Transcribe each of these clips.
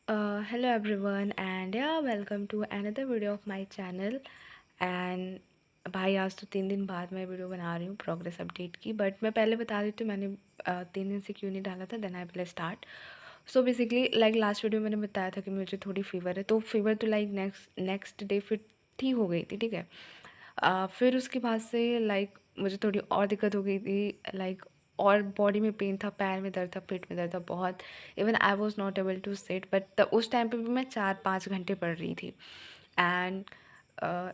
Hello everyone and yeah welcome to another video of my channel and भाई आज तो 3 दिन बाद मैं वीडियो बना रही हूँ प्रोग्रेस अपडेट की। बट मैं पहले बता देती हूँ मैंने 3 दिन से क्यों नहीं डाला था। Then I will start. So basically like last video मैंने बताया था कि मुझे थोड़ी फीवर है, तो फीवर तो लाइक नेक्स्ट डे फिर ठीक हो गई थी, ठीक है। फिर उसके बाद से लाइक मुझे थोड़ी और दिक्कत हो गई थी, लाइक और बॉडी में पेन था, पैर में दर्द था, पेट में दर्द था बहुत। Even I was not able to sit, but उस टाइम पे भी मैं 4-5 घंटे पढ़ रही थी। एंड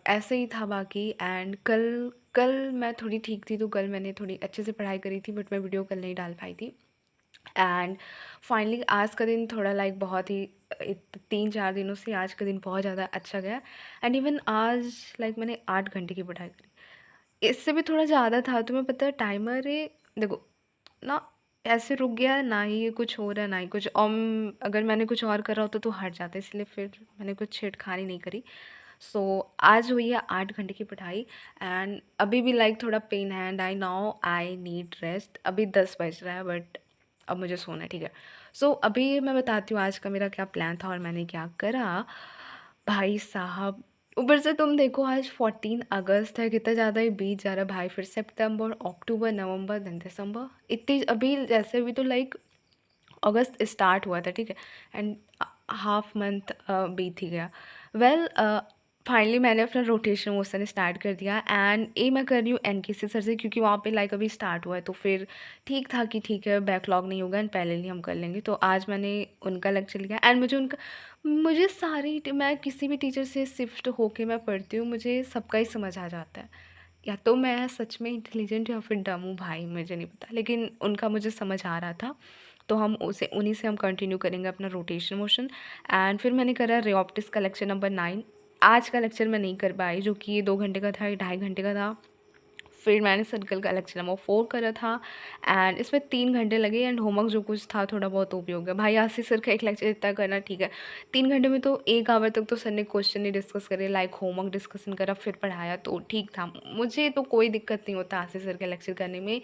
ऐसे ही था बाकी। एंड कल कल मैं थोड़ी ठीक थी, तो कल मैंने थोड़ी अच्छे से पढ़ाई करी थी, बट मैं वीडियो कल नहीं डाल पाई थी। एंड फाइनली आज का दिन थोड़ा लाइक बहुत ही 3-4 दिनों से आज का दिन बहुत ज़्यादा अच्छा गया। एंड इवन आज लाइक मैंने 8 घंटे की पढ़ाई करी, इससे भी थोड़ा ज़्यादा था। तुम्हें पता है टाइमर है, देखो ना, ऐसे रुक गया, ना ही ये कुछ हो रहा है ना ही कुछ। अगर मैंने कुछ और करा होता तो हट जाता, इसलिए फिर मैंने कुछ छेड़खानी नहीं करी। सो आज हुई है 8 घंटे की पढ़ाई। एंड अभी भी लाइक थोड़ा पेन है and I know I need rest. अभी 10 बज रहा है बट अब मुझे सोना है, ठीक है। सो अभी मैं बताती हूँ आज का मेरा क्या प्लान था और मैंने क्या करा। भाई साहब, ऊपर से तुम देखो आज 14 अगस्त है, कितना ज़्यादा ही बीत जा रहा है भाई। फिर सितंबर, अक्टूबर, नवंबर, देन दिसंबर, इतनी अभी जैसे भी तो लाइक अगस्त स्टार्ट हुआ था, ठीक है। एंड हाफ मंथ बीत ही गया। वेल फाइनली मैंने अपना रोटेशन मोशन स्टार्ट कर दिया एंड ये मैं कर रही हूँ एनकेसी सर से, क्योंकि वहाँ पे लाइक अभी स्टार्ट हुआ है, तो फिर ठीक था कि ठीक है बैकलॉग नहीं होगा एंड पहले ही हम कर लेंगे। तो आज मैंने उनका लेक्चर लिया एंड मुझे मैं किसी भी टीचर से शिफ्ट होके मैं पढ़ती हूँ, मुझे सबका ही समझ आ जाता है। या तो मैं सच में इंटेलिजेंट या फिर डम हूँ भाई, मुझे नहीं पता, लेकिन उनका मुझे समझ आ रहा था। तो हम उसे उन्हीं से हम कंटिन्यू करेंगे अपना रोटेशन मोशन। एंड फिर मैंने करा रेऑप्टिक्स का लेक्चर नंबर 9। आज का लेक्चर मैं नहीं कर पाई, जो कि ये 2 घंटे का था, ये 2.5 घंटे का था। फिर मैंने सर्कल का लेक्चर नंबर 4 करा था एंड इसमें 3 घंटे लगे। एंड होमवर्क जो कुछ था थोड़ा बहुत वो भी हो गया भाई। आशीष सर का एक लेक्चर इतना करना, ठीक है। 3 घंटे में तो 1 आवर तक तो सर ने क्वेश्चन ही डिस्कस करे, लाइक होमवर्क डिस्कशन करा, फिर पढ़ाया, तो ठीक था। मुझे तो कोई दिक्कत नहीं होता आशीष सर का लेक्चर करने में।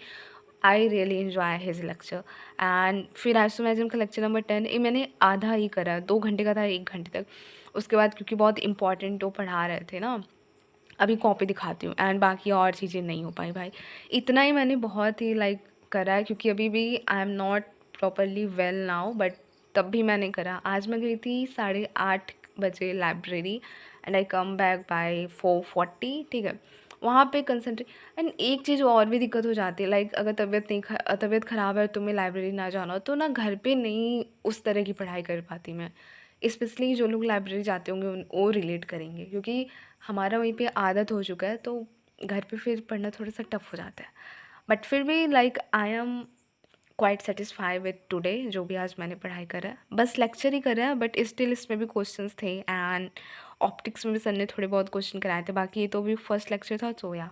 I really enjoy his lecture. And फिर आइसोमेरिज्म का लेक्चर नंबर 10, ये मैंने आधा ही करा, 2 घंटे का था, 1 घंटे तक। उसके बाद क्योंकि बहुत इंपॉर्टेंट वो पढ़ा रहे थे ना, अभी कॉपी दिखाती हूँ। एंड बाकी और चीज़ें नहीं हो पाई भाई। इतना ही मैंने बहुत ही लाइक करा है, क्योंकि अभी भी आई am not properly well now, but तब भी मैंने करा। आज मैं गई थी 8:30 बजे library and I come back by 4:40, ठीक है। वहाँ पे कंसंट्रेट। एंड एक चीज़ और भी दिक्कत हो जाती है, लाइक अगर तबीयत ख़राब है, तुम्हें लाइब्रेरी ना जाना हो, तो ना घर पे नहीं उस तरह की पढ़ाई कर पाती मैं। स्पेशली जो लोग लाइब्रेरी जाते होंगे वो रिलेट करेंगे, क्योंकि हमारा वहीं पे आदत हो चुका है, तो घर पे फिर पढ़ना थोड़ा सा टफ हो जाता है। बट फिर भी like I am quite satisfy with today, जो भी आज मैंने पढ़ाई करा है। बस लेक्चर ही करा है, बट स्टिल इसमें भी क्वेश्चंस थे एंड ऑप्टिक्स में भी सर ने थोड़े बहुत क्वेश्चन कराए थे। बाकी ये तो भी फर्स्ट लेक्चर था, तो या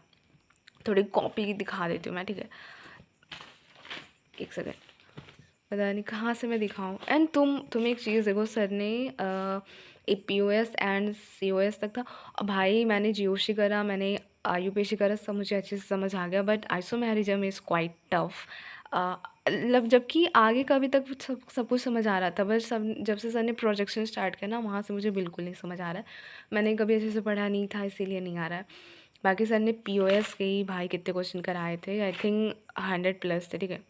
थोड़ी कॉपी दिखा देती हूँ मैं, ठीक है। एक सेकेंड, पता नहीं कहाँ से मैं दिखाऊं। एंड तुम एक चीज़ देखो, सर ने APOS एंड COS तक था। और भाई मैंने GOC करा, मैंने UPSC करा, सब मुझे अच्छे से समझ आ गया। But isomerism is quite tough. मतलब जबकि आगे का अभी तक सब कुछ समझ आ रहा था, बस सब जब से सर ने प्रोजेक्शन स्टार्ट किया ना, वहाँ से मुझे बिल्कुल नहीं समझ आ रहा है। मैंने कभी अच्छे से पढ़ा नहीं था, इसीलिए नहीं आ रहा है। बाकी सर ने POS के ही भाई कितने क्वेश्चन कराए थे, आई थिंक 100+ थे, ठीक है।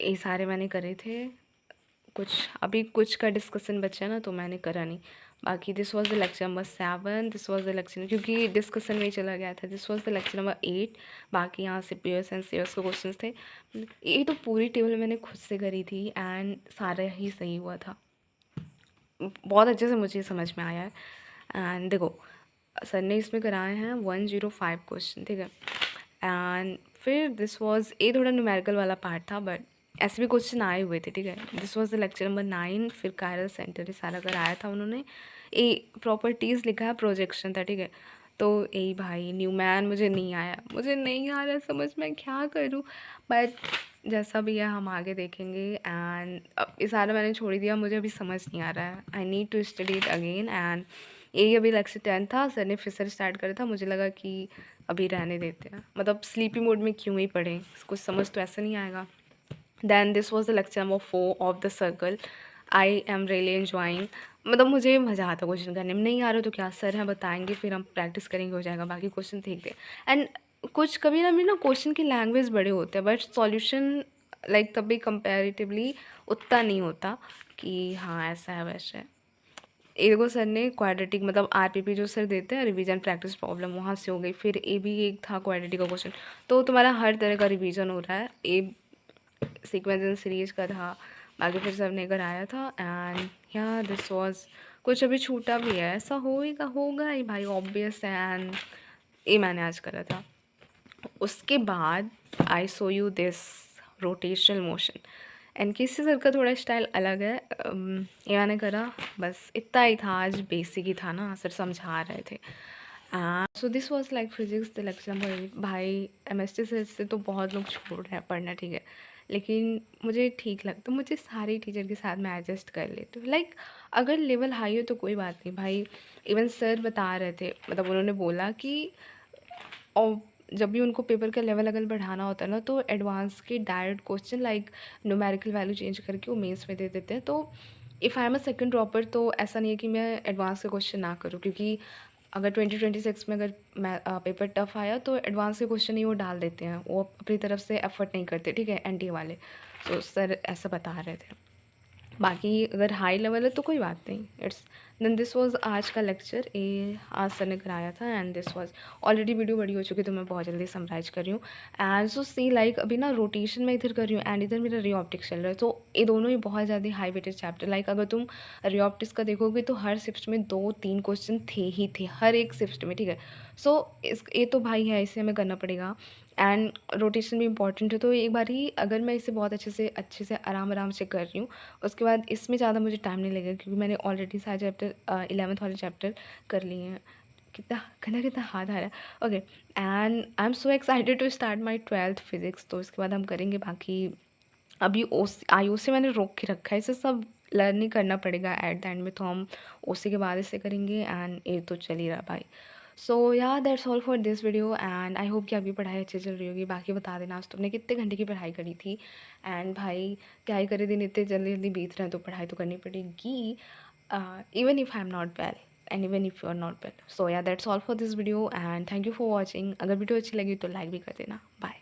ये सारे मैंने करे थे। कुछ अभी कुछ का डिस्कशन बचा ना, तो मैंने करा नहीं। बाकी this was the lecture number 7, this was the lecture, क्योंकि डिस्कशन में ही चला गया था। This was the lecture number 8। बाकी यहाँ से POS एंड COS के क्वेश्चन थे। ये तो पूरी टेबल मैंने खुद से करी थी एंड सारा ही सही हुआ था। बहुत अच्छे से मुझे समझ में आया है। एंड देखो सर ने इसमें कराए हैं 105 क्वेश्चन, ठीक है। एंड फिर दिस वाज ये थोड़ा न्यूमेरिकल वाला पार्ट था, बट ऐसे भी क्वेश्चन आए हुए थे, ठीक है। This was the lecture number 9। फिर कायरल सेंटर ये सारा कराया था उन्होंने। ये प्रॉपर्टीज़ लिखा है, प्रोजेक्शन था, ठीक है। तो यही भाई न्यूमैन मुझे नहीं आया, मुझे नहीं आ रहा समझ में क्या करूँ। बट जैसा भी है हम आगे देखेंगे। एंड अब ये सारा मैंने छोड़ ही दिया, मुझे अभी समझ नहीं आ रहा है। I need to study it again. And यही अभी लेक्चर 10 था, सर ने फिर से स्टार्ट करा था। मुझे लगा कि अभी रहने देते हैं, मतलब स्लीपी मोड में क्यों ही पढ़ें, कुछ समझ तो ऐसा नहीं आएगा। Then this was the lecture number 4 of the circle. I am really enjoying, मतलब मुझे मज़ा आता है क्वेश्चन करने में। नहीं आ रहा तो क्या, सर हैं बताएँगे, फिर हम प्रैक्टिस करेंगे, हो जाएगा, बाकी क्वेश्चन देख दें। एंड कुछ कभी ना मेरे ना क्वेश्चन की लैंग्वेज बड़े होते हैं, बट सॉल्यूशन लाइक तब भी कंपैरेटिवली उतना नहीं होता कि हाँ ऐसा है वैसा है। एगो सर ने क्वाड्रेटिक मतलब आरपीपी जो सर देते हैं रिवीजन प्रैक्टिस प्रॉब्लम, वहाँ से हो गई। फिर ए भी एक था क्वाड्रेटिक का क्वेश्चन। तो तुम्हारा हर तरह का रिवीजन हो रहा है। ए सीक्वेंस एंड सीरीज का था, बाकी फिर सब ने कराया था। एंड या दिस वाज, कुछ अभी छूटा भी है, ऐसा होएगा होगा ही भाई, ऑब्वियस है। एंड ये मैंने आज करा था। उसके बाद I show you this rotational motion. And किसी सर का थोड़ा स्टाइल अलग है। ये मैंने करा, बस इतना ही था। आज बेसिक ही था ना, सर समझा रहे थे। So this was like physics the lecture number. भाई एमएसटी से तो बहुत लोग छोड़ रहे हैं पढ़ना, ठीक है, लेकिन मुझे ठीक लगता, मुझे सारे टीचर के साथ मैं एडजस्ट कर लेती हूँ। लाइक अगर लेवल हाई हो तो कोई बात नहीं भाई। इवन सर बता रहे थे, मतलब उन्होंने बोला कि और जब भी उनको पेपर का लेवल अगर बढ़ाना होता है ना, तो एडवांस के direct question like numerical value change करके वो मेंस में दे देते हैं। तो if I am a second dropper तो ऐसा नहीं है कि मैं एडवांस के क्वेश्चन ना करूँ, क्योंकि अगर 2026 में अगर मैं पेपर टफ आया तो एडवांस के क्वेश्चन ही वो डाल देते हैं, वो अपनी तरफ से एफर्ट नहीं करते, ठीक है, एनटीए वाले। तो सर ऐसा बता रहे थे। बाकी अगर हाई लेवल है तो कोई बात नहीं, इट्स देन दिस वाज आज का लेक्चर। ये आज सर ने कराया था। And this was already video बड़ी हो चुकी है तो मैं बहुत जल्दी समराइज कर रही हूँ। एंड सो सी लाइक अभी ना रोटेशन में इधर कर रही हूँ एंड इधर मेरा री ऑप्टिक्स चल रहा है। तो ये दोनों ही बहुत ज़्यादा हाई वेटेज चैप्टर। लाइक अगर तुम री ऑप्टिक्स का देखोगे तो हर शिफ्ट में 2-3 क्वेश्चन थे ही थे, हर एक शिफ्ट में, ठीक है। सो इस ये तो भाई है, इसे हमें करना पड़ेगा। एंड रोटेशन भी इंपॉर्टेंट है। तो एक बार ही अगर मैं इसे बहुत अच्छे से आराम आराम से कर रही हूँ, उसके बाद इसमें ज़्यादा मुझे टाइम नहीं लगेगा, क्योंकि मैंने ऑलरेडी सारे चैप्टर 11th वाले चैप्टर कर लिए हैं। कितना हाथ आ रहा है। Okay, and I am so excited to start my 12th physics. तो इसके बाद हम करेंगे बाकी। अभी IOC मैंने रोक के रखा है, इसे सब लर्न ही करना पड़ेगा एट द एंड में। तो हम OC के बाद इसे करेंगे। एंड ये तो चल ही रहा भाई। सो या that's all for this video. And I hope कि आपकी पढ़ाई अच्छी चल रही होगी। बाकी बता देना आज तुमने कितने घंटे की पढ़ाई करी थी। एंड भाई क्या ही करे, दिन इतने जल्दी जल्दी बीत रहे हैं, तो पढ़ाई तो करनी पड़ेगी, even if I am not well and even if you are not well. So या that's all for this video and thank you for watching. अगर वीडियो अच्छी लगी तो लाइक भी कर देना। बाय।